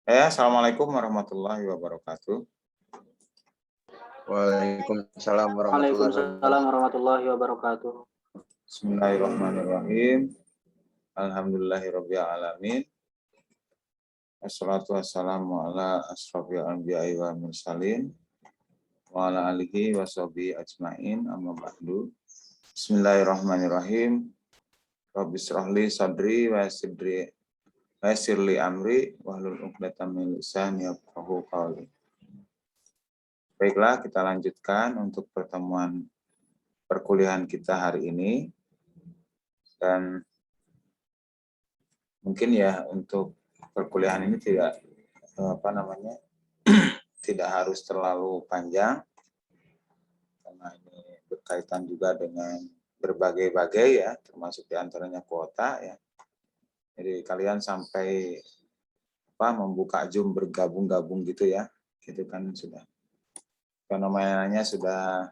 Assalamualaikum warahmatullahi wabarakatuh. Waalaikumsalam warahmatullahi wabarakatuh. Waalaikumsalam warahmatullahi wabarakatuh. Bismillahirrahmanirrahim. Alhamdulillahirabbil alamin. Wassalatu wassalamu ala asrofil anbiya'i wal mursalin wa ala alihi washabihi ajmain, amma ba'du. Bismillahirrahmanirrahim. Rabbi shrahli sadri wa yassirli amri wahlul 'uqdatam min lisani yafqahu qawli. Baiklah, kita lanjutkan untuk pertemuan perkuliahan kita hari ini. Dan mungkin ya untuk perkuliahan ini tidak tidak harus terlalu panjang, karena ini berkaitan juga dengan berbagai-bagai ya, termasuk diantaranya kuota ya. Jadi kalian sampai membuka Zoom bergabung-gabung gitu ya, gitu kan sudah fenomenanya sudah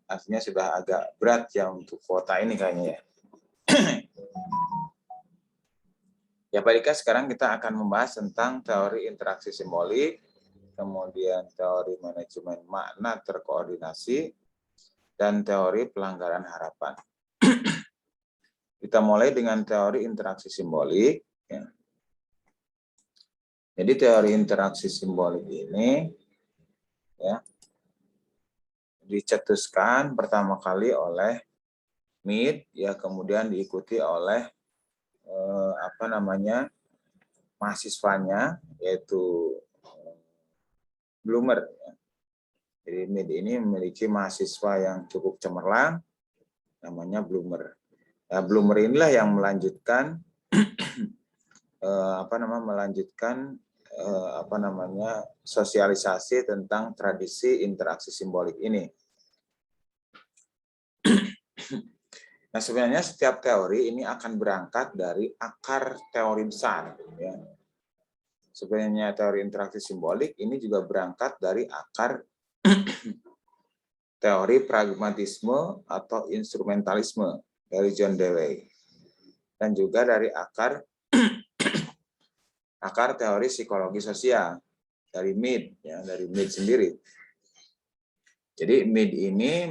artinya sudah agak berat ya untuk kuota ini kayaknya ya. Ya baik, sekarang kita akan membahas tentang teori interaksi simbolik, kemudian teori manajemen makna terkoordinasi, dan teori pelanggaran harapan. Kita mulai dengan teori interaksi simbolik. Ya. Jadi teori interaksi simbolik ini ya dicetuskan pertama kali oleh Mead, ya, kemudian diikuti oleh mahasiswanya, yaitu Blumer. Ya. Jadi Mead ini memiliki mahasiswa yang cukup cemerlang, namanya Blumer. Ya, Blumer inilah yang melanjutkan sosialisasi tentang tradisi interaksi simbolik ini. Nah, sebenarnya setiap teori ini akan berangkat dari akar teori besar. Ya. Sebenarnya teori interaksi simbolik ini juga berangkat dari akar teori pragmatisme atau instrumentalisme dari John Dewey, dan juga dari akar teori psikologi sosial dari Mead, ya, dari Mead sendiri. Jadi Mead ini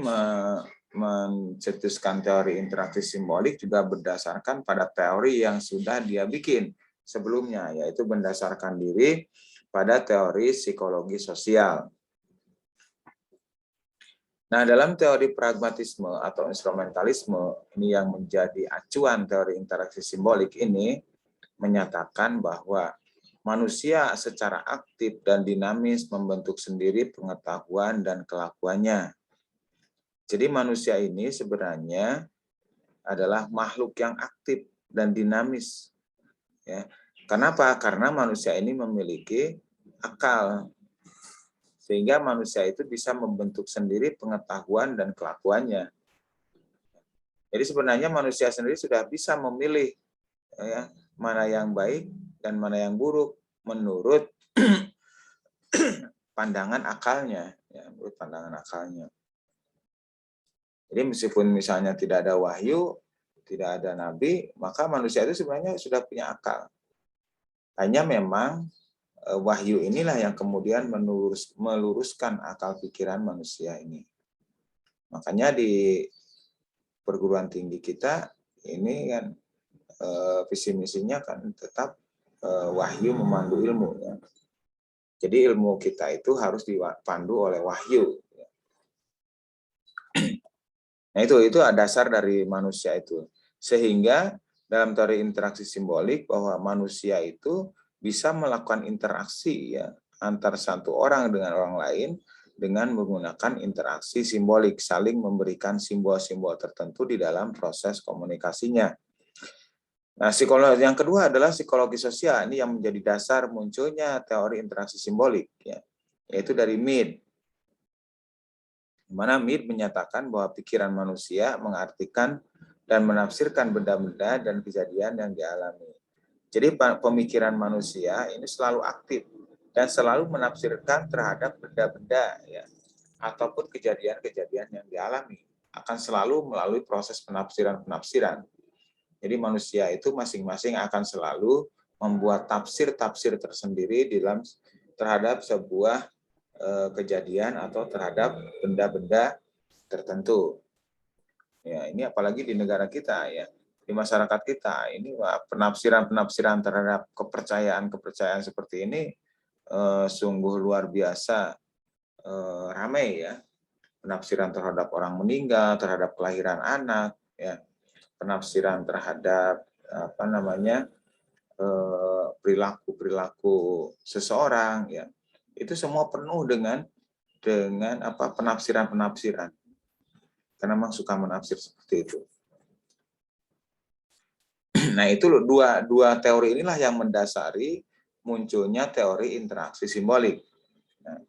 mencetuskan teori interaksi simbolik juga berdasarkan pada teori yang sudah dia bikin sebelumnya, yaitu berdasarkan diri pada teori psikologi sosial. Nah, dalam teori pragmatisme atau instrumentalisme, ini yang menjadi acuan teori interaksi simbolik ini, menyatakan bahwa manusia secara aktif dan dinamis membentuk sendiri pengetahuan dan kelakuannya. Jadi manusia ini sebenarnya adalah makhluk yang aktif dan dinamis. Ya. Kenapa? Karena manusia ini memiliki akal. Sehingga manusia itu bisa membentuk sendiri pengetahuan dan kelakuannya. Jadi sebenarnya manusia sendiri sudah bisa memilih ya, mana yang baik dan mana yang buruk menurut pandangan akalnya. Ya, menurut pandangan akalnya. Jadi meskipun misalnya tidak ada wahyu, tidak ada nabi, maka manusia itu sebenarnya sudah punya akal. Hanya memang wahyu inilah yang kemudian meluruskan akal pikiran manusia ini. Makanya di perguruan tinggi kita ini kan visi misinya kan tetap wahyu memandu ilmu. Ya. Jadi ilmu kita itu harus dipandu oleh wahyu. Nah itu dasar dari manusia itu. Sehingga dalam teori interaksi simbolik bahwa manusia itu bisa melakukan interaksi ya antar satu orang dengan orang lain dengan menggunakan interaksi simbolik, saling memberikan simbol-simbol tertentu di dalam proses komunikasinya. Nah, psikologi yang kedua adalah psikologi sosial, ini yang menjadi dasar munculnya teori interaksi simbolik ya, yaitu dari Mead. Di mana Mead menyatakan bahwa pikiran manusia mengartikan dan menafsirkan benda-benda dan kejadian yang dialami. Jadi pemikiran manusia ini selalu aktif dan selalu menafsirkan terhadap benda-benda ya, ataupun kejadian-kejadian yang dialami. Akan selalu melalui proses penafsiran-penafsiran. Jadi manusia itu masing-masing akan selalu membuat tafsir-tafsir tersendiri terhadap sebuah kejadian atau terhadap benda-benda tertentu. Ya, ini apalagi di negara kita ya, di masyarakat kita ini penafsiran-penafsiran terhadap kepercayaan-kepercayaan seperti ini sungguh luar biasa ramai ya. Penafsiran terhadap orang meninggal, terhadap kelahiran anak, ya, penafsiran terhadap perilaku seseorang, ya, itu semua penuh dengan penafsiran-penafsiran. Karena memang suka menafsir seperti itu. Nah, itu dua teori inilah yang mendasari munculnya teori interaksi simbolik. Nah,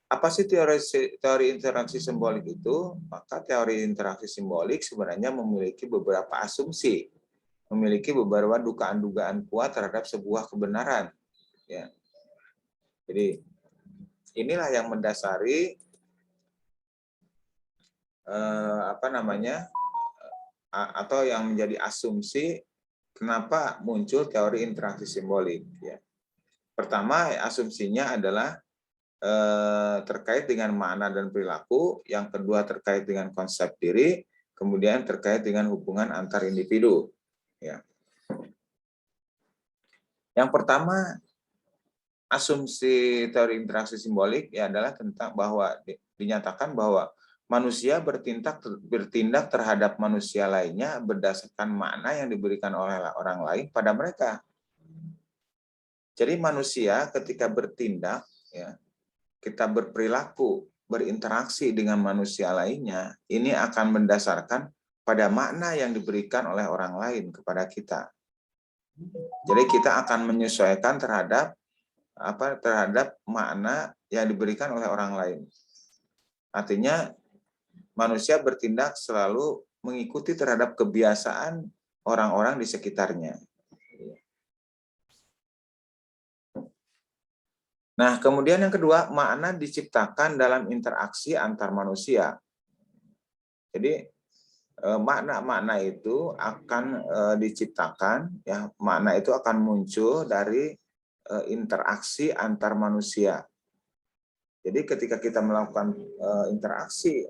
apa sih teori interaksi simbolik itu? Maka teori interaksi simbolik sebenarnya memiliki beberapa asumsi, memiliki beberapa dugaan-dugaan kuat terhadap sebuah kebenaran. Ya. Jadi inilah yang mendasari atau yang menjadi asumsi kenapa muncul teori interaksi simbolik. Ya. Pertama, asumsinya adalah terkait dengan makna dan perilaku, yang kedua terkait dengan konsep diri, kemudian terkait dengan hubungan antar individu. Ya. Yang pertama, asumsi teori interaksi simbolik ya adalah tentang bahwa dinyatakan bahwa manusia bertindak terhadap manusia lainnya berdasarkan makna yang diberikan oleh orang lain pada mereka. Jadi manusia ketika bertindak, ya, kita berperilaku, berinteraksi dengan manusia lainnya, ini akan mendasarkan pada makna yang diberikan oleh orang lain kepada kita. Jadi kita akan menyesuaikan terhadap makna yang diberikan oleh orang lain. Artinya manusia bertindak selalu mengikuti terhadap kebiasaan orang-orang di sekitarnya. Nah, kemudian yang kedua, makna diciptakan dalam interaksi antar manusia. Jadi makna-makna itu akan diciptakan, ya, makna itu akan muncul dari interaksi antar manusia. Jadi ketika kita melakukan interaksi,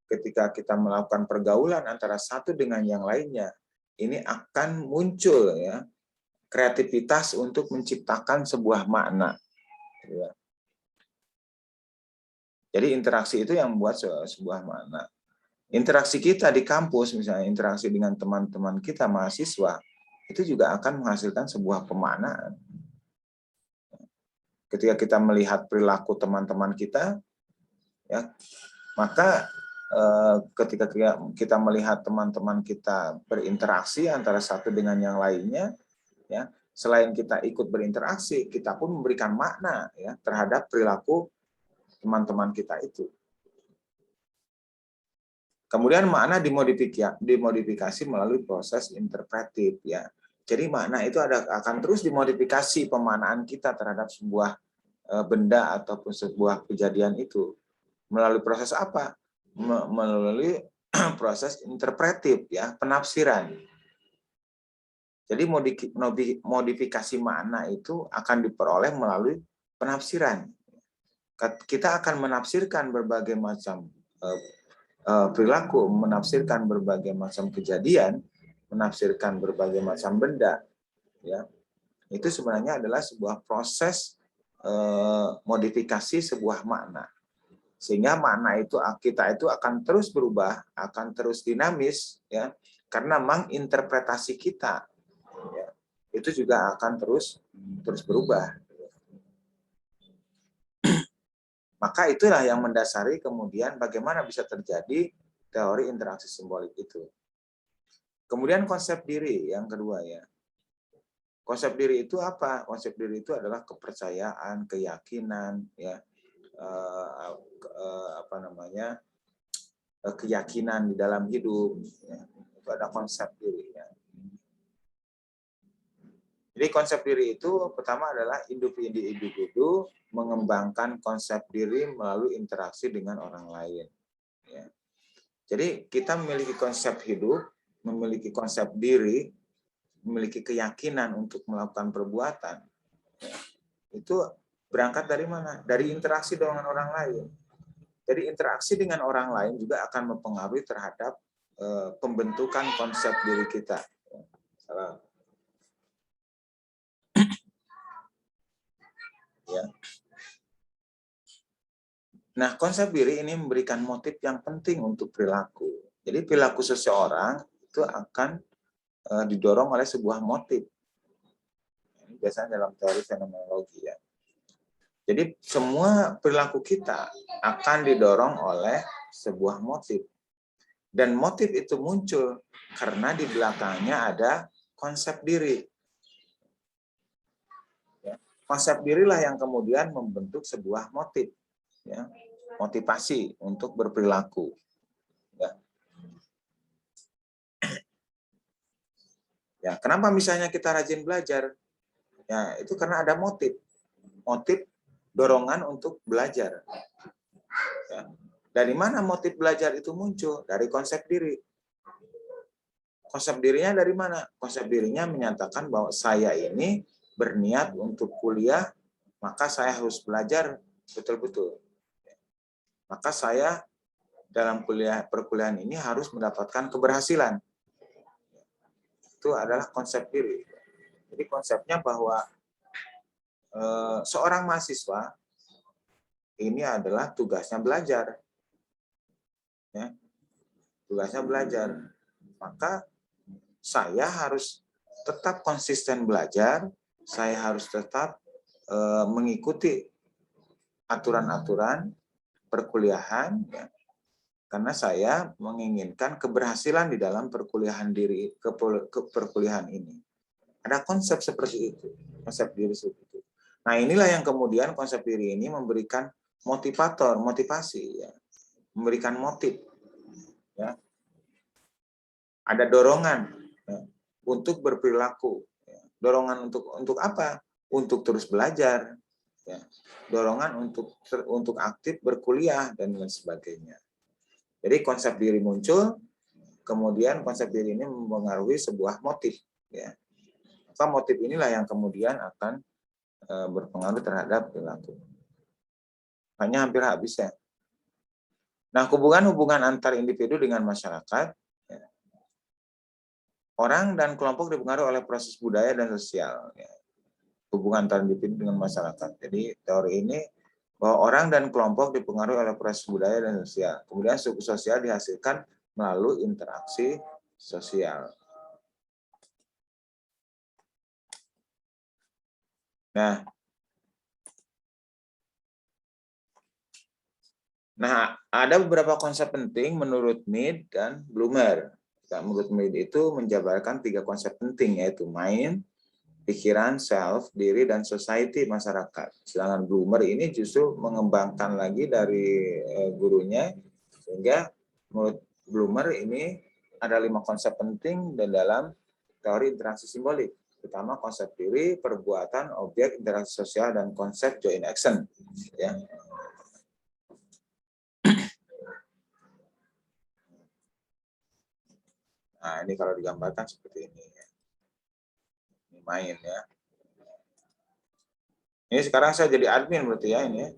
ketika kita melakukan pergaulan antara satu dengan yang lainnya, ini akan muncul ya kreativitas untuk menciptakan sebuah makna. Ya. Jadi interaksi itu yang membuat sebuah makna. Interaksi kita di kampus, misalnya interaksi dengan teman-teman kita mahasiswa, itu juga akan menghasilkan sebuah pemaknaan. Ketika kita melihat perilaku teman-teman kita, ya, maka ketika kita melihat teman-teman kita berinteraksi antara satu dengan yang lainnya, ya, selain kita ikut berinteraksi, kita pun memberikan makna ya terhadap perilaku teman-teman kita itu. Kemudian makna dimodifikasi melalui proses interpretif ya. Jadi makna itu akan terus dimodifikasi pemaknaan kita terhadap sebuah benda ataupun sebuah kejadian itu melalui proses apa? Melalui proses interpretif ya, penafsiran. Jadi modifikasi makna itu akan diperoleh melalui penafsiran. Kita akan menafsirkan berbagai macam perilaku, menafsirkan berbagai macam kejadian, menafsirkan berbagai macam benda, ya. Itu sebenarnya adalah sebuah proses modifikasi sebuah makna. Sehingga makna itu kita itu akan terus berubah, akan terus dinamis, ya. Karena memang interpretasi kita, ya, itu juga akan terus berubah. Maka itulah yang mendasari kemudian bagaimana bisa terjadi teori interaksi simbolik itu. Kemudian konsep diri yang kedua ya. Konsep diri itu apa? Konsep diri itu adalah kepercayaan, keyakinan, ya, keyakinan di dalam hidup. Ya. Itu ada konsep diri. Ya. Jadi konsep diri itu pertama adalah individu mengembangkan konsep diri melalui interaksi dengan orang lain. Ya. Jadi kita memiliki konsep hidup memiliki konsep diri, memiliki keyakinan untuk melakukan perbuatan, itu berangkat dari mana? Dari interaksi dengan orang lain. Jadi interaksi dengan orang lain juga akan mempengaruhi terhadap pembentukan konsep diri kita. Ya. Nah, konsep diri ini memberikan motif yang penting untuk perilaku. Jadi perilaku seseorang itu akan didorong oleh sebuah motif. Ini biasanya dalam teori fenomenologi ya. Jadi semua perilaku kita akan didorong oleh sebuah motif. Dan motif itu muncul karena di belakangnya ada konsep diri. Ya. Konsep dirilah yang kemudian membentuk sebuah motif. Ya. Motivasi untuk berperilaku. Ya. Ya, kenapa misalnya kita rajin belajar? Ya, itu karena ada motif. Motif dorongan untuk belajar. Ya. Dari mana motif belajar itu muncul? Dari konsep diri. Konsep dirinya dari mana? Konsep dirinya menyatakan bahwa saya ini berniat untuk kuliah, maka saya harus belajar betul-betul. Maka saya dalam perkuliahan ini harus mendapatkan keberhasilan. Itu adalah konsep diri. Jadi konsepnya bahwa seorang mahasiswa ini adalah tugasnya belajar. Ya, tugasnya belajar. Maka saya harus tetap konsisten belajar, saya harus tetap mengikuti aturan-aturan perkuliahan, ya, karena saya menginginkan keberhasilan di dalam perkuliahan perkuliahan ini. Ada konsep seperti itu, konsep diri seperti itu. Nah, inilah yang kemudian konsep diri ini memberikan motivasi, ya, memberikan motif, ya. Ada dorongan, ya, untuk berperilaku, ya. Dorongan untuk apa? Untuk terus belajar, ya. Dorongan untuk aktif berkuliah dan lain sebagainya. Jadi konsep diri muncul, kemudian konsep diri ini mempengaruhi sebuah motif, ya. Maka motif inilah yang kemudian akan berpengaruh terhadap perilaku. Hanya hampir habis ya. Nah, hubungan antar individu dengan masyarakat, ya. Orang dan kelompok dipengaruhi oleh proses budaya dan sosial. Ya. Hubungan antar individu dengan masyarakat. Jadi teori ini bahwa orang dan kelompok dipengaruhi oleh proses budaya dan sosial. Kemudian suku sosial dihasilkan melalui interaksi sosial. Nah, ada beberapa konsep penting menurut Mead dan Blumer. Menurut Mead itu menjabarkan 3 konsep penting, yaitu mind, pikiran, self, diri, dan society, masyarakat. Sedangkan Blumer ini justru mengembangkan lagi dari gurunya, sehingga menurut Blumer ini ada 5 konsep penting dalam teori interaksi simbolik. Pertama, konsep diri, perbuatan, objek, interaksi sosial, dan konsep joint action. Ya. Nah, ini kalau digambarkan seperti ini. Ini main ya. Ini sekarang saya jadi admin berarti ya ini.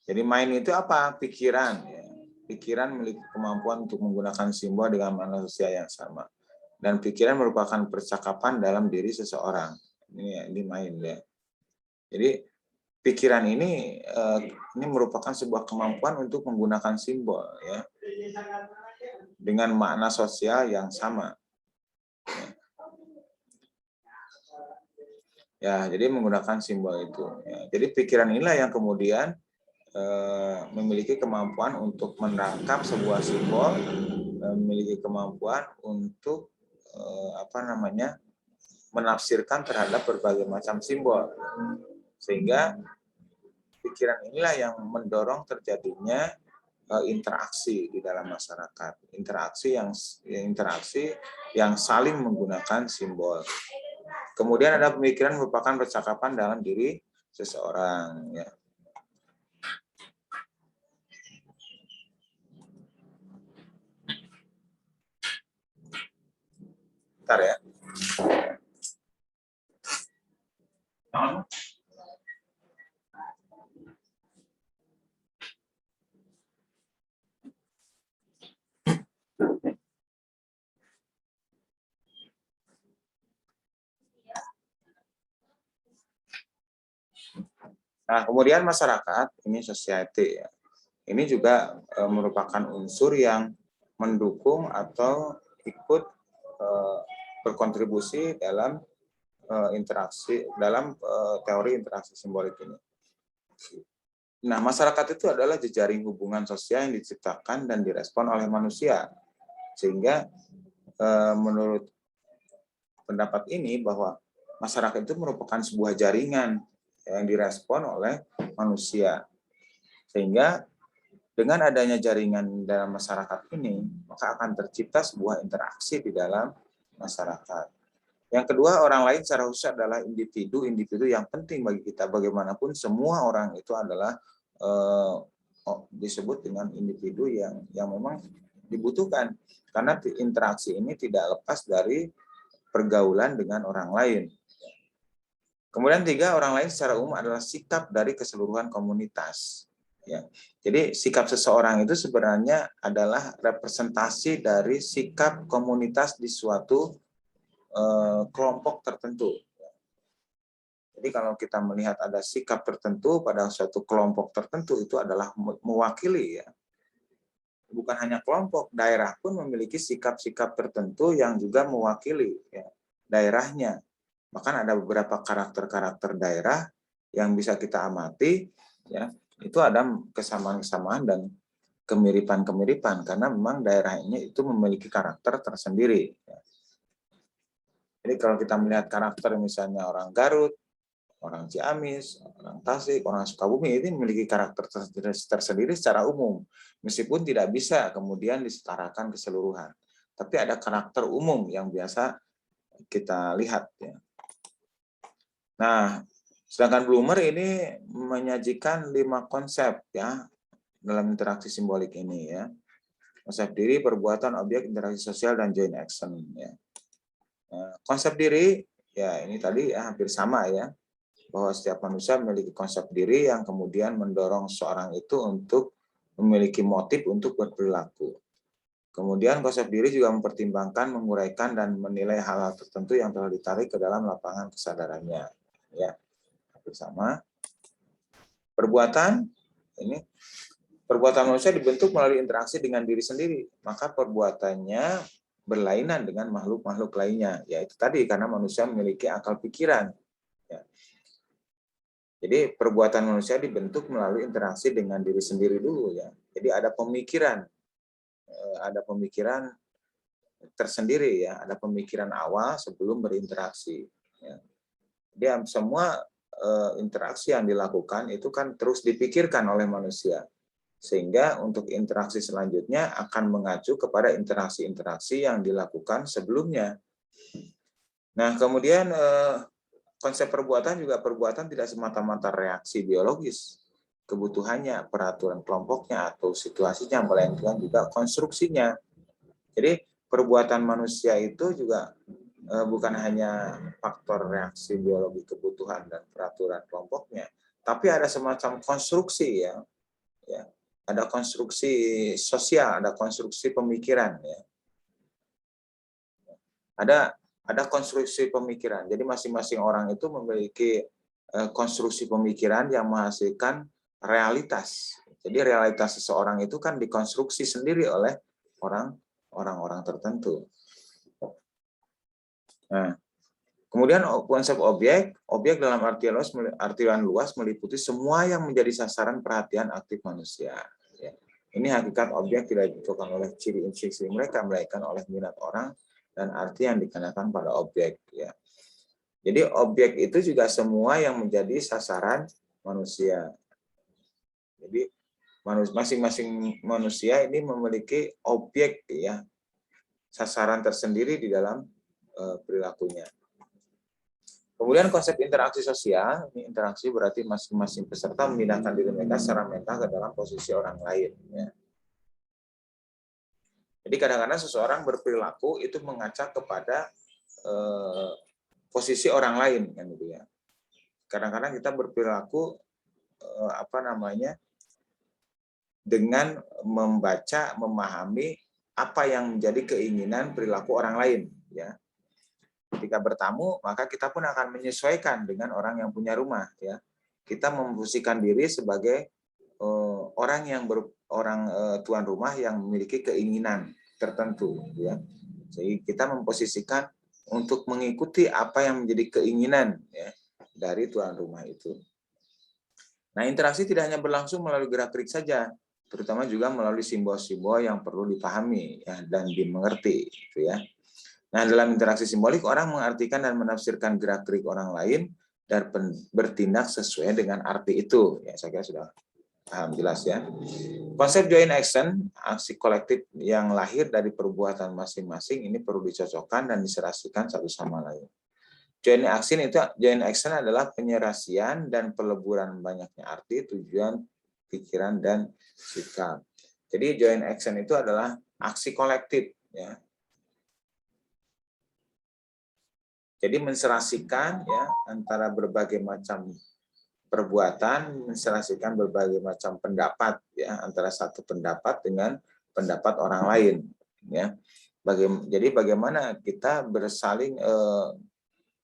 Jadi main itu apa? Pikiran. Ya. Pikiran memiliki kemampuan untuk menggunakan simbol dengan makna sosial yang sama. Dan pikiran merupakan percakapan dalam diri seseorang. Ini main ya. Jadi pikiran ini merupakan sebuah kemampuan untuk menggunakan simbol ya. Dengan makna sosial yang sama. Ya, jadi menggunakan simbol itu. Ya. Jadi pikiran inilah yang kemudian memiliki kemampuan untuk menangkap sebuah simbol, memiliki kemampuan untuk menafsirkan terhadap berbagai macam simbol, sehingga pikiran inilah yang mendorong terjadinya interaksi di dalam masyarakat, interaksi yang saling menggunakan simbol. Kemudian ada pemikiran merupakan percakapan dalam diri seseorang. Ya. Bentar ya. Nah, kemudian masyarakat, ini society ya. Ini juga merupakan unsur yang mendukung atau ikut berkontribusi dalam interaksi, dalam teori interaksi simbolik ini. Nah, masyarakat itu adalah jejaring hubungan sosial yang diciptakan dan direspon oleh manusia. Sehingga menurut pendapat ini bahwa masyarakat itu merupakan sebuah jaringan yang direspon oleh manusia. Sehingga dengan adanya jaringan dalam masyarakat ini, maka akan tercipta sebuah interaksi di dalam masyarakat. Yang kedua, orang lain secara khusus adalah individu yang penting bagi kita. Bagaimanapun semua orang itu adalah disebut dengan individu yang memang dibutuhkan. Karena interaksi ini tidak lepas dari pergaulan dengan orang lain. Kemudian tiga, orang lain secara umum adalah sikap dari keseluruhan komunitas. Ya. Jadi sikap seseorang itu sebenarnya adalah representasi dari sikap komunitas di suatu kelompok tertentu. Jadi kalau kita melihat ada sikap tertentu pada suatu kelompok tertentu, itu adalah mewakili ya. Bukan hanya kelompok, daerah pun memiliki sikap-sikap tertentu yang juga mewakili ya, daerahnya. Bahkan ada beberapa karakter-karakter daerah yang bisa kita amati ya, itu ada kesamaan-kesamaan dan kemiripan-kemiripan karena memang daerahnya itu memiliki karakter tersendiri. Ya. Jadi kalau kita melihat karakter misalnya orang Garut, orang Ciamis, orang Tasik, orang Sukabumi ini memiliki karakter tersendiri secara umum. Meskipun tidak bisa kemudian disetarakan keseluruhan. Tapi ada karakter umum yang biasa kita lihat. Ya. Nah, sedangkan Blumer ini menyajikan 5 konsep ya dalam interaksi simbolik ini ya. Konsep diri, perbuatan, objek, interaksi sosial, dan joint action. Ya. Nah, konsep diri ya ini tadi ya, hampir sama ya. Bahwa setiap manusia memiliki konsep diri yang kemudian mendorong seorang itu untuk memiliki motif untuk berperilaku. Kemudian konsep diri juga mempertimbangkan, menguraikan, dan menilai hal-hal tertentu yang telah ditarik ke dalam lapangan kesadarannya. Ya, bersama. Perbuatan, ini perbuatan manusia dibentuk melalui interaksi dengan diri sendiri. Maka perbuatannya berlainan dengan makhluk-makhluk lainnya. Yaitu tadi karena manusia memiliki akal pikiran. Ya. Jadi perbuatan manusia dibentuk melalui interaksi dengan diri sendiri dulu ya. Jadi ada pemikiran tersendiri ya, ada pemikiran awal sebelum berinteraksi. Ya. Jadi semua interaksi yang dilakukan itu kan terus dipikirkan oleh manusia, sehingga untuk interaksi selanjutnya akan mengacu kepada interaksi-interaksi yang dilakukan sebelumnya. Nah kemudian konsep perbuatan juga perbuatan tidak semata-mata reaksi biologis, kebutuhannya, peraturan kelompoknya, atau situasinya, melainkan juga konstruksinya. Jadi perbuatan manusia itu juga bukan hanya faktor reaksi biologi kebutuhan dan peraturan kelompoknya, tapi ada semacam konstruksi ya, ada konstruksi sosial, ada konstruksi pemikiran ya, ada konstruksi pemikiran. Jadi masing-masing orang itu memiliki konstruksi pemikiran yang menghasilkan realitas. Jadi realitas seseorang itu kan dikonstruksi sendiri oleh orang-orang tertentu. Nah, kemudian konsep objek dalam artian luas meliputi semua yang menjadi sasaran perhatian aktif manusia. Ya. Ini hakikat objek tidak ditentukan oleh ciri instinktif mereka, melainkan oleh minat orang dan arti yang dikenakan pada objek. Ya. Jadi objek itu juga semua yang menjadi sasaran manusia. Jadi masing-masing manusia ini memiliki objek ya, sasaran tersendiri di dalam perilakunya. Kemudian konsep interaksi sosial, ini interaksi berarti masing-masing peserta memindahkan diri mereka secara mental ke dalam posisi orang lain. Ya. Jadi kadang-kadang seseorang berperilaku itu mengaca kepada posisi orang lain kan gitu ya. Kadang-kadang kita berperilaku dengan membaca, memahami apa yang menjadi keinginan perilaku orang lain ya. Ketika bertamu, maka kita pun akan menyesuaikan dengan orang yang punya rumah ya. Kita memposisikan diri sebagai tuan rumah yang memiliki keinginan tertentu ya. Jadi kita memposisikan untuk mengikuti apa yang menjadi keinginan ya dari tuan rumah itu. Nah, interaksi tidak hanya berlangsung melalui gerak-gerik saja, terutama juga melalui simbol-simbol yang perlu dipahami ya, dan dimengerti gitu ya. Nah, dalam interaksi simbolik orang mengartikan dan menafsirkan gerak-gerik orang lain dan bertindak sesuai dengan arti itu. Ya, saya kira sudah paham jelas ya. Konsep joint action, aksi kolektif yang lahir dari perbuatan masing-masing ini perlu dicocokkan dan diserasikan satu sama lain. Joint action adalah penyerasian dan peleburan banyaknya arti, tujuan, pikiran, dan sikap. Jadi joint action itu adalah aksi kolektif ya. Jadi menserasikan ya antara berbagai macam perbuatan, menserasikan berbagai macam pendapat ya antara satu pendapat dengan pendapat orang lain ya. Jadi bagaimana kita bersaling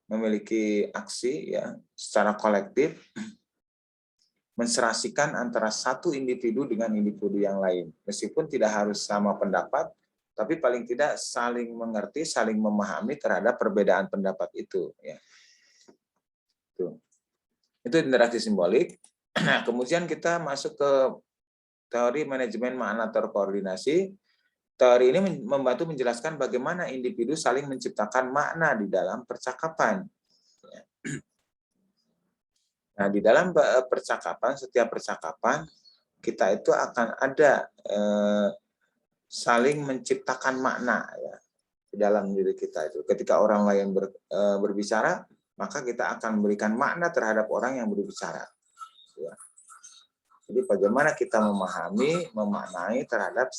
memiliki aksi ya secara kolektif, menserasikan antara satu individu dengan individu yang lain, meskipun tidak harus sama pendapat, tapi paling tidak saling mengerti, saling memahami terhadap perbedaan pendapat itu ya. Itu interaksi simbolik. Nah, kemudian kita masuk ke teori manajemen makna terkoordinasi. Teori ini membantu menjelaskan bagaimana individu saling menciptakan makna di dalam percakapan. Nah, di dalam percakapan, setiap percakapan, kita itu akan ada saling menciptakan makna ya, di dalam diri kita itu. Ketika orang lain berbicara, maka kita akan memberikan makna terhadap orang yang berbicara. Ya. Jadi bagaimana kita memahami, memaknai terhadap